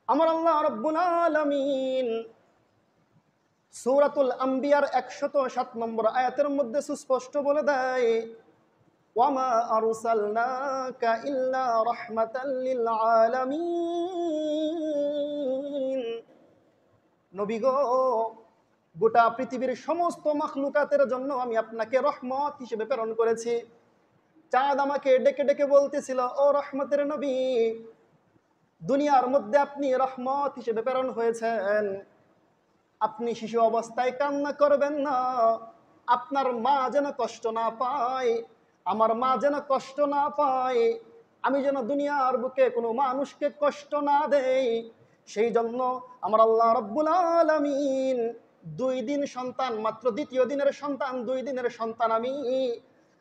আমার আল্লাহ রাব্বুল আলামিন সূরাতুল আম্বিয়ার 107 নম্বর আয়াতের মধ্যে সুস্পষ্ট বলে দেয়, ওয়ামা আরসালনাকা ইল্লা রাহমাতাল লিল আলামিন। নবী গো, গোটা পৃথিবীর সমস্ত মাখলুকাতের জন্য আমি আপনাকে রহমত হিসেবে প্রেরণ করেছি। চাঁদ আমাকে ডেকে ডেকে বলতেছিল, ও রহমতের নবী, দুনিয়ার মধ্যে আপনি রহমত হিসেবে প্রেরণ হয়েছেন। আপনি শিশু অবস্থায় কান্না করবেন না, আপনার মা যেন কষ্ট না পায়, আমার মা যেন কষ্ট না পায়, আমি যেন দুনিয়ার বুকে কোনো মানুষকে কষ্ট না দেই, সেই জন্য আমার আল্লাহ রাব্বুল আলামিন 2 দিন সন্তান, মাত্র দ্বিতীয় দিনের সন্তান, 2 দিনের সন্তান আমি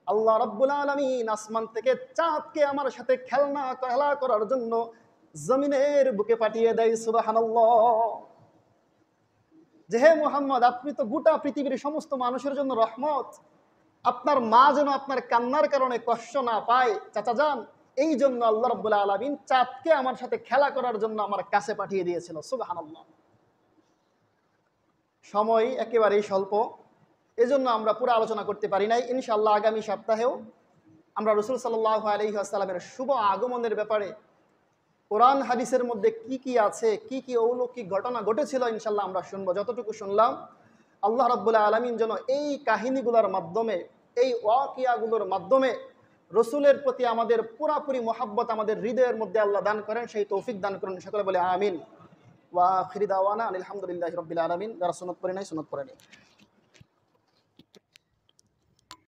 আল্লাহ রাব্বুল আলামিন আসমান থেকে চাঁদকে আমার সাথে খেলা করার জন্য জমিনের বুকে পাঠিয়ে দেয়। সুবহানাল্লাহ। যে হে মুহাম্মদ, আপনি তো গোটা পৃথিবীর সমস্ত মানুষের জন্য রহমত, আপনার মা যেন আপনার কান্নার কারণে কষ্ট না পায়, চাচা যান, এই জন্য আল্লাহ রাব্বুল আলামিন চাঁদকে আমার সাথে খেলা করার জন্য আমার কাছে পাঠিয়ে দিয়েছিল। সুবহানাল্লাহ। সময় একেবারেই স্বল্প, এজন্য আমরা পুরো আলোচনা করতে পারি নাই। ইনশাআল্লাহ আগামী সপ্তাহেও আমরা রাসূল সাল্লাল্লাহু আলাইহি ওয়াসাল্লামের শুভ আগমনের ব্যাপারে কোরআন হাদিসের মধ্যে কি কি আছে, কি কি অলৌকিক ঘটনা ঘটেছিল, ইনশাআল্লাহ আমরা শুনবো। যতটুকু শুনলাম, আল্লাহ রাব্বুল আলামিন যেন এই কাহিনীগুলোর মাধ্যমে, এই ওয়াকিয়াগুলোর মাধ্যমে রসুলের প্রতি আমাদের পুরাপুরি মহাব্বত আমাদের হৃদয়ের মধ্যে আল্লাহ দান করেন, সেই তৌফিক দান করেন। সকলে বলে আমিন। ওয়া আখিরি দাওয়ানা আলহামদুলিল্লাহি রাব্বিল আলামিন। যারা সুন্নাত পড়ে নাই সুন্নাত পড়ে নেই।